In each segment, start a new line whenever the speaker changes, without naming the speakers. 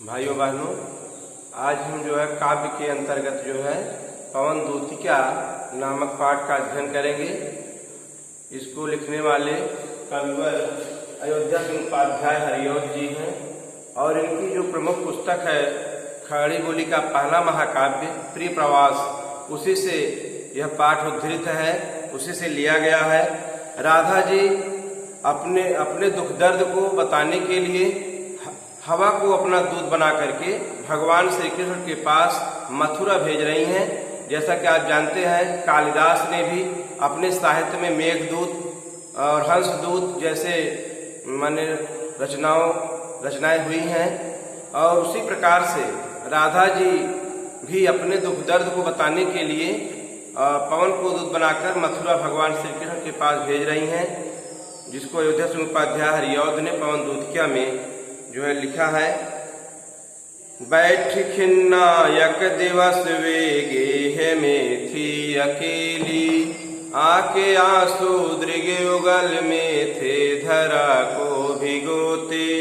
भाइयों बहनों, आज हम जो है काव्य के अंतर्गत जो है पवन दूतिका नामक पाठ का अध्ययन करेंगे। इसको लिखने वाले कविवर अयोध्या सिंह उपाध्याय हरिऔध जी हैं और इनकी जो प्रमुख पुस्तक है खड़ी बोली का पहला महाकाव्य प्रिय प्रवास, उसी से यह पाठ उद्धृत है, उसी से लिया गया है। राधा जी अपने दुख दर्द को बताने के लिए हवा को अपना दूत बना करके भगवान श्री कृष्ण के पास मथुरा भेज रही हैं। जैसा कि आप जानते हैं, कालिदास ने भी अपने साहित्य में मेघदूत और हंसदूत जैसे माने रचनाएं हुई हैं और उसी प्रकार से राधा जी भी अपने दुख दर्द को बताने के लिए पवन को दूत बनाकर मथुरा भगवान श्री कृष्ण के पास भेज रही हैं, जिसको अयोध्या सिंह उपाध्याय हरिऔध ने पवन दूतिका में जो है लिखा है। बैठ खिन्ना यक दिवस वे गेह में थी अकेली, आके आंसू दृग युगल में थे धरा को भिगोते।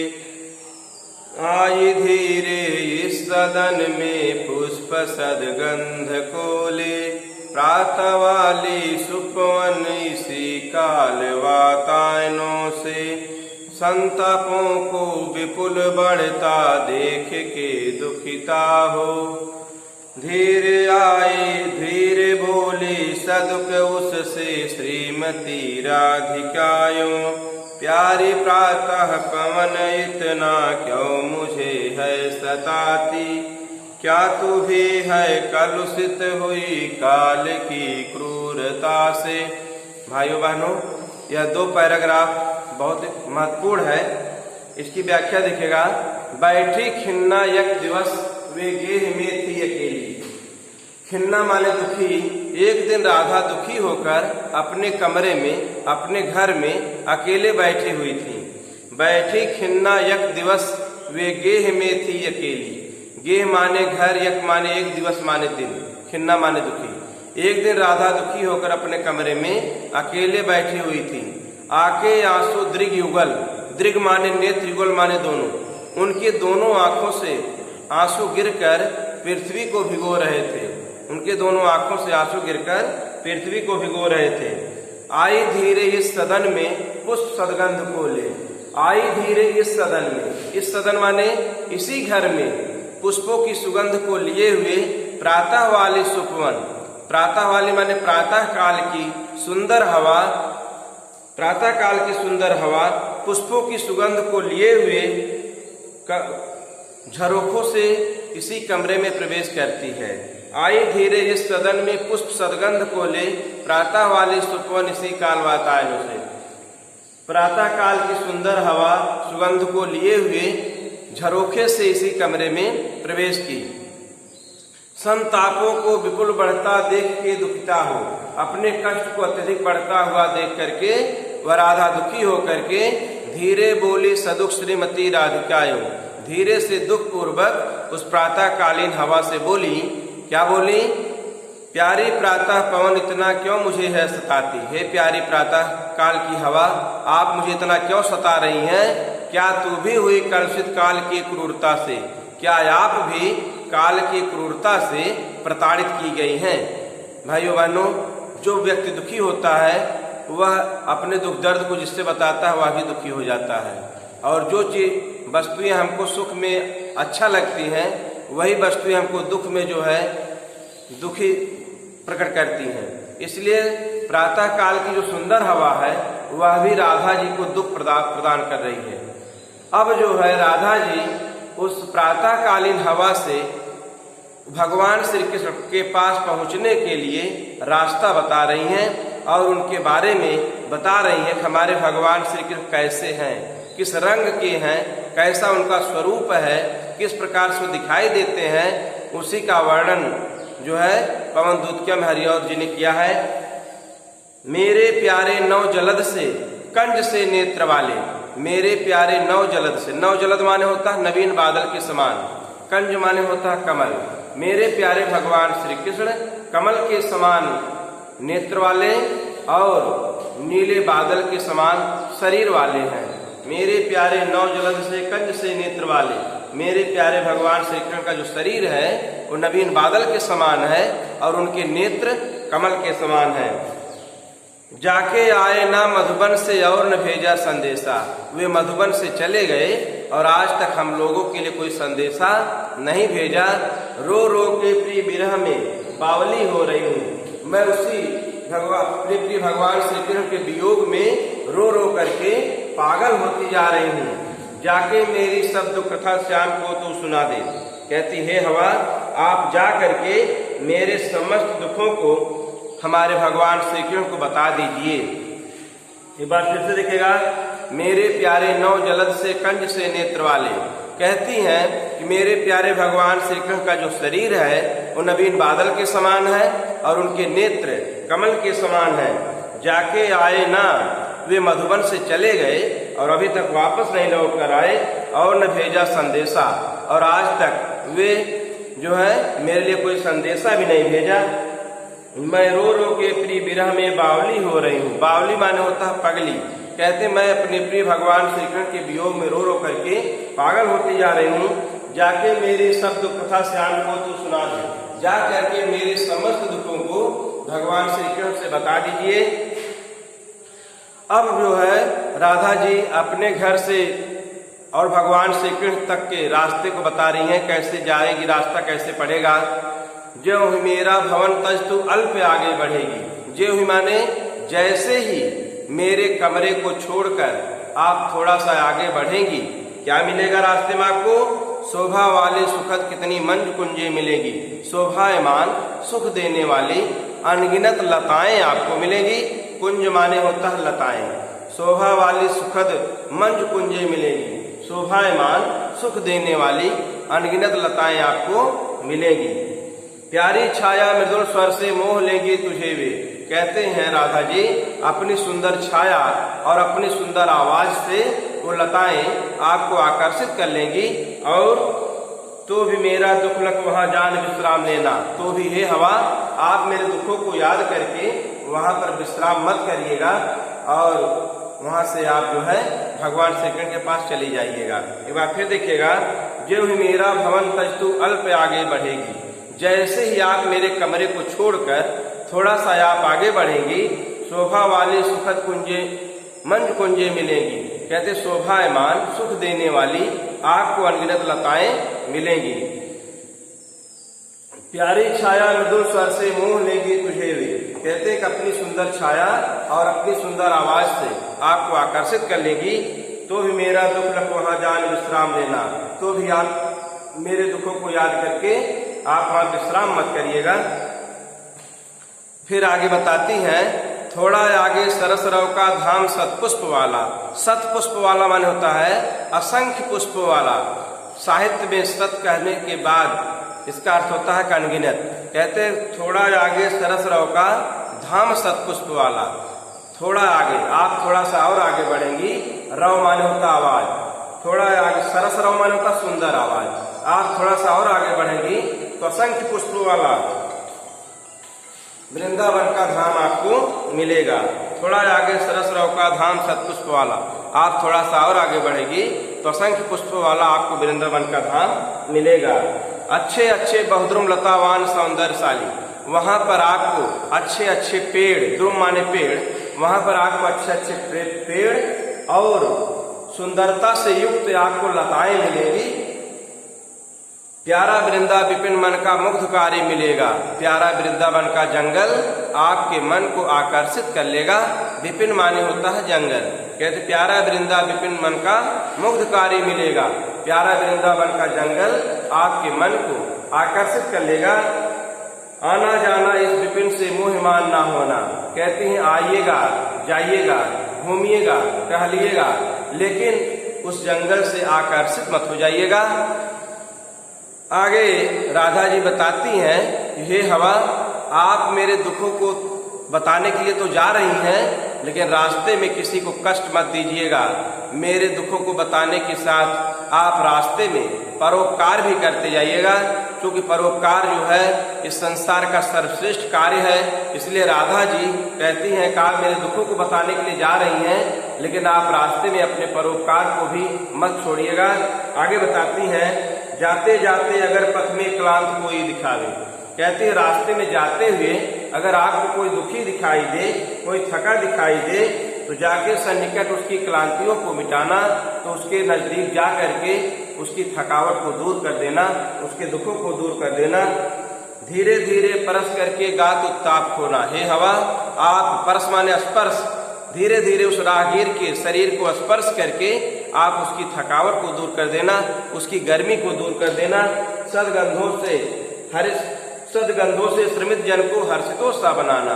आई धीरे इस सदन में पुष्प सदगंध कोले, प्रातः वाली सुपवन इसी काल वातायनों से। संतापों को विपुल बढ़ता देख के दुखिता हो, धीरे आए धीरे बोली सदुख उससे श्रीमती राधिकायों। प्यारी प्रातः पवन इतना क्यों मुझे है सताती, क्या तू भी है कलुषित हुई काल की क्रूरता से। भाइयों बहनों, यह दो पैराग्राफ बहुत महत्वपूर्ण है। इसकी व्याख्या देखिएगा। बैठी खिन्ना यक दिवस वे गेह में थी अकेली। खिन्ना माने दुखी। एक दिन राधा दुखी होकर अपने कमरे में अपने घर में अकेले बैठी हुई थी। बैठी खिन्ना यक दिवस वे गेह में थी अकेली। गेह माने घर, यक माने एक, दिवस माने दिन, खिन्ना माने दुखी। एक दिन राधा दुखी होकर अपने कमरे में अकेले बैठी हुई थी। आके आंसू दृग युगल, दृग माने नेत्र, युगल माने दोनों, उनके दोनों आंखों से आंसू गिरकर पृथ्वी को भिगो रहे थे। उनके दोनों आंखों से आंसू गिरकर पृथ्वी को भिगो रहे थे। आई धीरे इस सदन में पुष्प सदगंध को ले। आई धीरे इस सदन में, इस सदन माने इसी घर में पुष्पों की सुगंध को लिए हुए प्रातः वाली सुपवन, प्रातः वाली माने प्रातः काल की सुंदर हवा, प्रातः काल की सुंदर हवा पुष्पों की सुगंध को लिए हुए झरोखों से इसी कमरे में प्रवेश करती है। आई धीरे इस सदन में पुष्प सदगंध को ले, प्रातः वाली सुपवन इसी काल वातायनों से। प्रातः काल की सुंदर हवा सुगंध को लिए हुए झरोखे से इसी कमरे में प्रवेश की। संतापों को विपुल बढ़ता देख के दुखिता हो। अपने कष्ट को अत्यधिक बढ़ता हुआ देख करके वह राधा दुखी होकर के धीरे बोली सदुख श्रीमती राधिकायों। धीरे से दुख पूर्वक उस प्रातः कालीन हवा से बोली। क्या बोली? प्यारी प्रातः पवन इतना क्यों मुझे है सताती। हे प्यारी प्रातः काल की हवा, आप मुझे इतना क्यों सता रही हैं? क्या तू भी हुई कलुषित काल की क्रूरता से? क्या आप भी काल की क्रूरता से प्रताड़ित की गई हैं? भाइयों बहनों, जो व्यक्ति दुखी होता है वह अपने दुख दर्द को जिससे बताता है वह भी दुखी हो जाता है, और जो चीज वस्तुएं हमको सुख में अच्छा लगती हैं वही वस्तुएं हमको दुख में जो है दुखी प्रकट करती हैं। इसलिए प्रातः काल की जो सुंदर हवा है वह भी राधा जी को दुख प्रदान कर रही है। अब जो है राधा जी उस प्रातः कालीन हवा से भगवान श्री कृष्ण के पास पहुंचने के लिए रास्ता बता रही हैं और उनके बारे में बता रही हैं कि हमारे भगवान श्री कृष्ण कैसे हैं, किस रंग के हैं, कैसा उनका स्वरूप है, किस प्रकार से दिखाई देते हैं। उसी का वर्णन जो है पवन दूतिका में हरिऔध जी ने किया है। मेरे प्यारे नव जलद से कंज से नेत्र वाले, मेरे प्यारे नव जलद से, नव जलद माने होता है नवीन बादल के समान, कंज माने होता है कमल। मेरे प्यारे भगवान श्री कृष्ण कमल के समान नेत्र वाले और नीले बादल के समान शरीर वाले हैं। मेरे प्यारे नव जलद से कंज से नेत्र वाले, मेरे प्यारे भगवान श्री कृष्ण का जो शरीर है वो नवीन बादल के समान है और उनके नेत्र कमल के समान है। जाके आए ना मधुबन से और न भेजा संदेशा, वे मधुबन से चले गए और आज तक हम लोगों के लिए कोई संदेशा नहीं भेजा। रो रो के प्रिय विरह में बावली हो रही हूँ, मैं उसी प्रिय भगवान श्री कृष्ण के वियोग में रो रो करके पागल होती जा रही हूँ। जाके मेरी सब दुख कथा श्याम को तू सुना दे। कहती हे हवा, आप जा करके मेरे समस्त दुखों को हमारे भगवान श्री कृष्ण को बता दीजिए। एक बार फिर से देखिएगा, मेरे प्यारे नौ जलद से कंज से नेत्र वाले। कहती हैं कि मेरे प्यारे भगवान श्री कृष्ण का जो शरीर है वो नवीन बादल के समान है और उनके नेत्र कमल के समान है। जाके आए ना, वे मधुबन से चले गए और अभी तक वापस नहीं लौट कर आए और न भेजा संदेशा, और आज तक वे जो है मेरे लिए कोई संदेशा भी नहीं भेजा। मैं रो रो के प्रिय विरह में बावली हो रही हूँ। बावली माने होता है पगली। कहते मैं अपने प्रिय भगवान श्री कृष्ण के वियोग में रो रो करके पागल होती जा रही हूँ। जाके मेरी सब दुख कथा श्याम को तू सुना दे। जा करके मेरे समस्त दुखों को भगवान श्री कृष्ण से बता दीजिए। अब जो है राधा जी अपने घर से और भगवान श्री कृष्ण तक के रास्ते को बता रही हैं, कैसे जाएगी, रास्ता कैसे पड़ेगा। जो ही मेरा भवन तज तू अल्प आगे बढ़ेगी। जो ही माने जैसे ही मेरे कमरे को छोड़कर आप थोड़ा सा आगे बढ़ेंगी, क्या मिलेगा रास्ते में आपको? शोभा वाले सुखद कितनी मंज कुंजे मिलेगी। शोभायमान सुख देने वाली अनगिनत लताएं आपको मिलेगी। कुंज माने होता है लताएं। शोभा वाली सुखद मंज कुंजे मिलेगी। शोभायमान सुख देने वाली अनगिनत लताएं आपको मिलेगी। प्यारी छाया मृदुल स्वर से मोह लेंगी तुझे वे। कहते हैं राधा जी अपनी सुंदर छाया और अपनी सुंदर आवाज से वो लताएं आपको आकर्षित कर लेंगी। और तो भी मेरा दुख लग वहां जान विश्राम लेना। तो भी हे हवा, आप मेरे दुखों को याद करके वहां पर विश्राम मत करिएगा और वहां से आप जो है भगवान श्री कृष्ण के पास चली जाइएगा। एक बार फिर देखिएगा, जो ही मेरा भवन तज तू अल्प आगे बढ़ेगी। जैसे ही आप मेरे कमरे को छोड़कर थोड़ा सा आप आगे बढ़ेंगी, शोभा वाली सुखद कुंजे मंज कुंजे मिलेंगी। कहते शोभायमान सुख देने वाली आपको अनगिनत लताएं मिलेंगी। प्यारी छाया मृदुल स्वर से मोह लेगी तुझे वे। कहते कि अपनी सुंदर छाया और अपनी सुंदर आवाज से आपको आकर्षित कर लेगी। तो भी मेरा दुख लग वहां जान विश्राम लेना। तो भी आप मेरे दुखों को याद करके आप वहां विश्राम मत करिएगा। फिर आगे बताती हैं, थोड़ा आगे सरसरव का धाम सतपुष्प वाला। सतपुष्प वाला माने होता है असंख्य पुष्प वाला। साहित्य में सत कहने के बाद इसका अर्थ होता है अनगिनत। कहते थोड़ा आगे सरसरव का धाम सतपुष्प वाला। थोड़ा आगे, आप थोड़ा सा और आगे बढ़ेंगी। रव माने होता आवाज। थोड़ा आगे सरसरव माने होता सुंदर आवाज। आप थोड़ा सा और आगे बढ़ेंगी तो असंख्य पुष्प वाला वृंदावन का धाम आपको मिलेगा। थोड़ा आगे सरसरव का धाम सतपुष्प वाला। आप थोड़ा सा और आगे बढ़ेगी तो असंख्य पुष्प वाला आपको वृंदावन का धाम मिलेगा। अच्छे अच्छे बहुद्रुम लतावान सौंदर्यशाली। वहां पर आपको अच्छे अच्छे पेड़, द्रुम माने पेड़, वहां पर आपको अच्छे अच्छे पेड़ और सुंदरता से युक्त आपको लताएं मिलेगी। प्यारा वृंदा विपिन मन का मुग्धकारी मिलेगा। प्यारा वृंदावन का जंगल आपके मन को आकर्षित कर लेगा। विपिन माने होता है जंगल। कहते प्यारा वृंदा विपिन मन का मुग्धकारी मिलेगा। प्यारा वृंदावन का जंगल आपके मन को आकर्षित कर लेगा। आना जाना इस विपिन से मोहमान ना होना। कहते हैं आइएगा, जाइएगा, घूमिएगा, टहलिएगा, लेकिन उस जंगल से आकर्षित मत हो जाइएगा। आगे राधा जी बताती हैं, हे हवा, आप मेरे दुखों को बताने के लिए तो जा रही हैं, लेकिन रास्ते में किसी को कष्ट मत दीजिएगा। मेरे दुखों को बताने के साथ आप रास्ते में परोपकार भी करते जाइएगा, क्योंकि परोपकार जो है इस संसार का सर्वश्रेष्ठ कार्य है। इसलिए राधा जी कहती हैं कि आप मेरे दुखों को बताने के लिए जा रही हैं, लेकिन आप रास्ते में अपने परोपकार को भी मत छोड़िएगा। आगे बताती हैं, जाते जाते अगर पथ में क्लांत कोई दिखावे, कहते हैं रास्ते में जाते हुए अगर आपको कोई दुखी दिखाई दे, कोई थका दिखाई दे, तो जाके सन्निकट उसकी क्लांतियों को मिटाना, तो उसके नजदीक जा करके उसकी थकावट को दूर कर देना, उसके दुखों को दूर कर देना। धीरे धीरे परस करके गात उत्ताप खोना, हे हवा आप परस माने स्पर्श, धीरे धीरे उस राहगीर के शरीर को स्पर्श करके आप उसकी थकावट को दूर कर देना, उसकी गर्मी को दूर कर देना। सदगंधों से श्रमित जन को हर्षितों सा बनाना।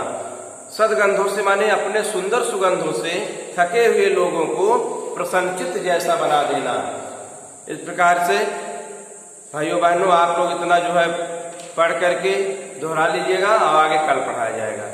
सदगंधों से माने अपने सुंदर सुगंधों से थके हुए लोगों को प्रसन्नचित्त जैसा बना देना। इस प्रकार से भाइयों बहनों, आप लोग इतना जो है पढ़ करके दोहरा लीजिएगा और आगे कल पढ़ाया जाएगा।